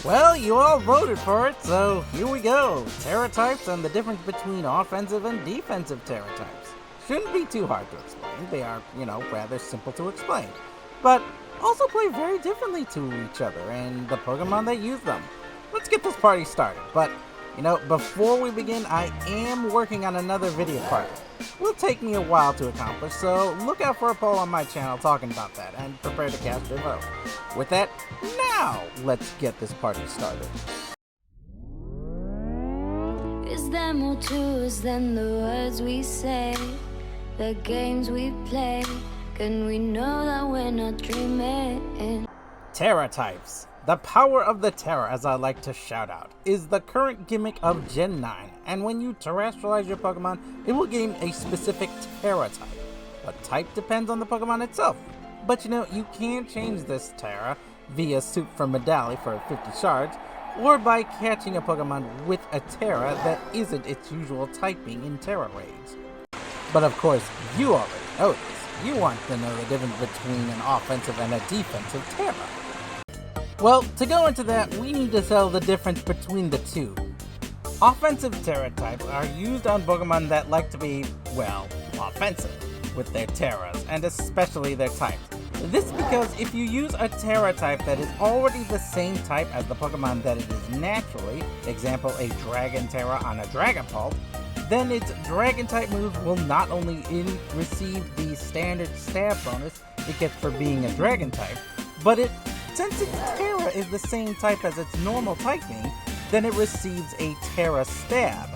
Well, you all voted for it, so here we go. Terra types and the difference between offensive and defensive Terra types. Shouldn't be too hard to explain. They are, rather simple to explain. But also play very differently to each other and the Pokemon that use them. Let's get this party started, but before we begin, I am working on another video party. It will take me a while to accomplish, so look out for a poll on my channel talking about that, and prepare to cast your vote. With that, now let's get this party started. Is there more to us than the words we say, the games we play? Can we know that we're not dreaming? Terra types. The power of the Terra, as I like to shout out, is the current gimmick of Gen 9, and when you terrestrialize your Pokemon, it will gain a specific Terra type. What type depends on the Pokemon itself, but you can change this Terra via Soup from Medali for 50 shards, or by catching a Pokemon with a Terra that isn't its usual typing in Terra raids. But of course, you already know this. You want to know the difference between an offensive and a defensive Terra. Well, to go into that, we need to tell the difference between the two. Offensive Terra types are used on Pokemon that like to be, offensive with their Terras, and especially their types. This because if you use a Terra type that is already the same type as the Pokemon that it is naturally, example a Dragon Terra on a Dragapult, then its Dragon type moves will not only receive the standard stab bonus it gets for being a Dragon type, but since its Terra is the same type as its normal typing, then it receives a Terra Stab.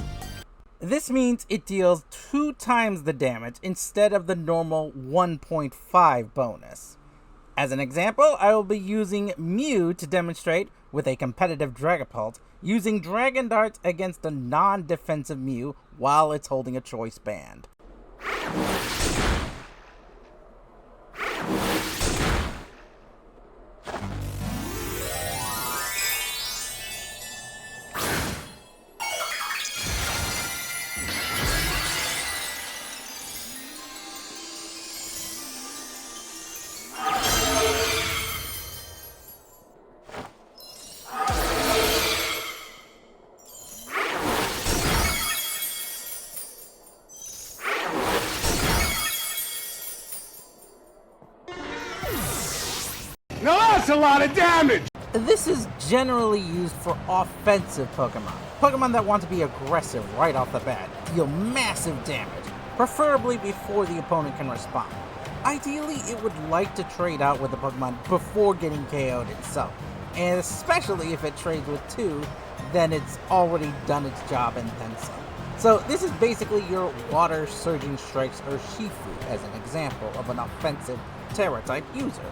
This means it deals 2 times the damage instead of the normal 1.5 bonus. As an example, I will be using Mew to demonstrate, with a competitive Dragapult, using Dragon Darts against a non-defensive Mew while it's holding a choice band. Now that's a lot of damage! This is generally used for offensive Pokemon. Pokemon that want to be aggressive right off the bat, deal massive damage, preferably before the opponent can respond. Ideally, it would like to trade out with the Pokemon before getting KO'd itself, and especially if it trades with 2, then it's already done its job and then some. So this is basically your Water Surging Strikes or Shifu as an example of an offensive Terra type user.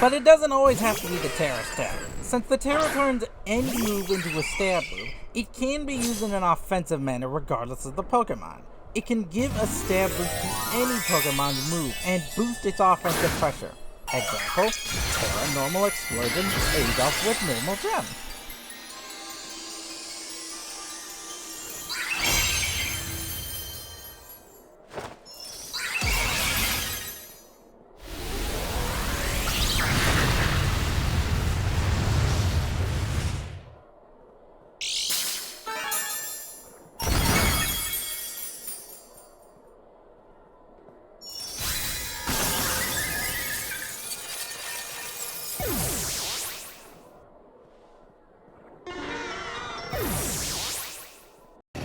But it doesn't always have to be the Terra Stab. Since the Terra turns any move into a stab move, it can be used in an offensive manner regardless of the Pokemon. It can give a stab boost to any Pokemon's move and boost its offensive pressure. Example, Terra Normal Explosion pays off with Normal Gem.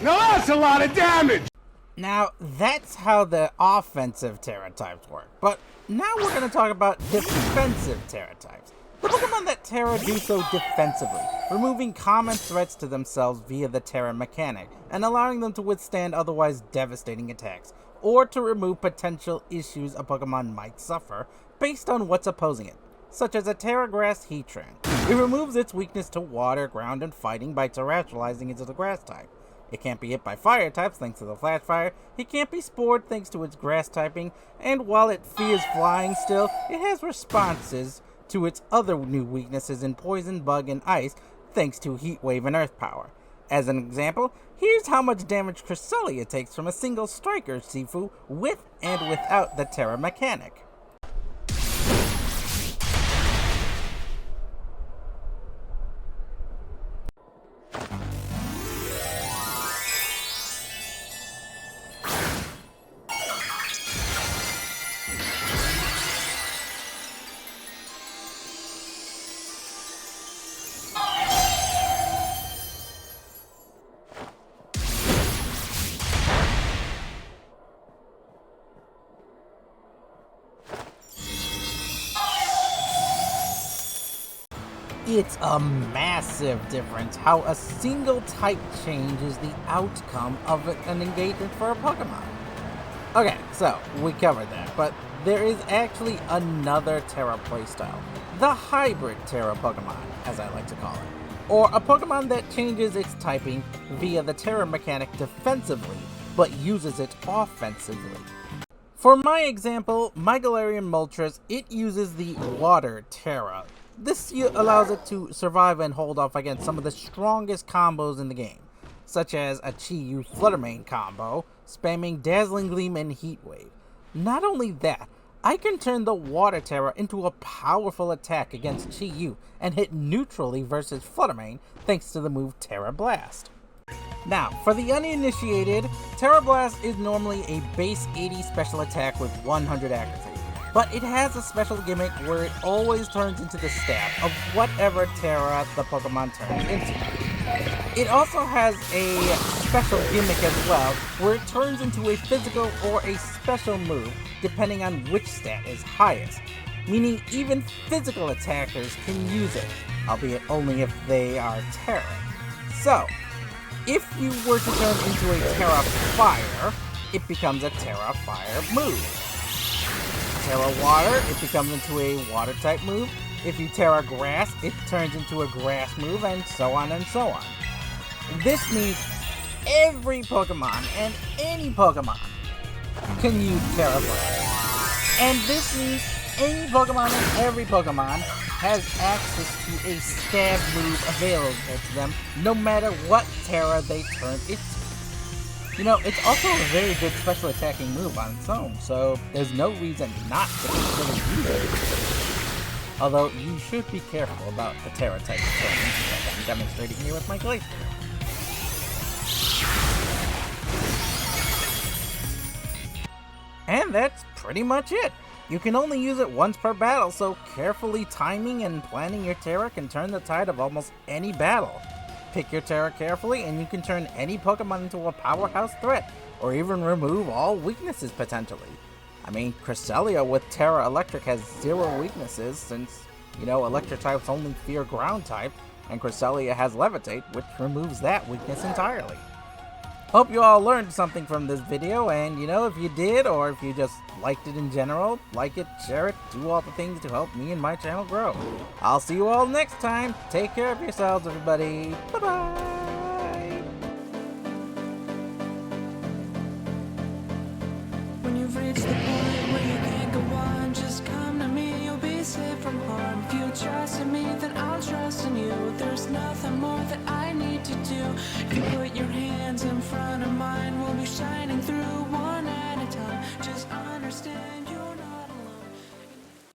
Now that's a lot of damage! Now, that's how the offensive Terra types work, but now we're going to talk about defensive Terra types. The Pokemon that Terra do so defensively, removing common threats to themselves via the Terra mechanic, and allowing them to withstand otherwise devastating attacks, or to remove potential issues a Pokemon might suffer based on what's opposing it, such as a Terra Grass Heatran. It removes its weakness to water, ground, and fighting by terrestrializing into the grass type. It can't be hit by fire types thanks to the flash fire, it can't be spored thanks to its grass typing, and while it fears flying still, it has responses to its other new weaknesses in poison, bug, and ice thanks to heat wave and earth power. As an example, here's how much damage Cresselia takes from a single Striker Sifu with and without the Terra mechanic. It's a massive difference how a single type change is the outcome of an engagement for a Pokemon. Okay, so we covered that, but there is actually another Tera playstyle, the Hybrid Tera Pokemon, as I like to call it, or a Pokemon that changes its typing via the Tera mechanic defensively, but uses it offensively. For my example, my Galarian Moltres, it uses the Water Tera. This allows it to survive and hold off against some of the strongest combos in the game, such as a Chi-Yu Fluttermane combo, spamming Dazzling Gleam and Heat Wave. Not only that, I can turn the Water Tera into a powerful attack against Chi-Yu and hit neutrally versus Fluttermane thanks to the move Tera Blast. Now, for the uninitiated, Tera Blast is normally a base 80 special attack with 100 accuracy, but it has a special gimmick where it always turns into the staff of whatever Tera the Pokemon turns into. It also has a special gimmick as well, where it turns into a physical or a special move depending on which stat is highest, meaning even physical attackers can use it, albeit only if they are Tera. So, if you were to turn into a Tera Fire, it becomes a Tera Fire move. Tera Water, it becomes into a Water type move. If you Tera Grass, it turns into a Grass move, and so on and so on. This means every Pokemon and any Pokemon can use Tera Blast. And this means any Pokemon and every Pokemon has access to a stab move available to them, no matter what Tera they turn it to. You know, it's also a very good special attacking move on its own, so there's no reason not to consider using it. Although, you should be careful about the Tera type turns that I'm demonstrating here with my Glacier. And that's pretty much it. You can only use it once per battle, so carefully timing and planning your Tera can turn the tide of almost any battle. Pick your Tera carefully and you can turn any Pokemon into a powerhouse threat, or even remove all weaknesses potentially. I mean, Cresselia with Tera Electric has 0 weaknesses since, you know, Electric types only fear Ground type, and Cresselia has Levitate, which removes that weakness entirely. Hope you all learned something from this video, and you know, if you did, or if you just liked it in general, like it, share it, do all the things to help me and my channel grow. I'll see you all next time. Take care of yourselves, everybody. Bye-bye! When you've reached the point where you can't go on, just come to me, you'll be safe from harm. If you trust in me, then I'll trust in you. There's nothing more that I need to do. If you put your hands in front of mine, we'll be shining through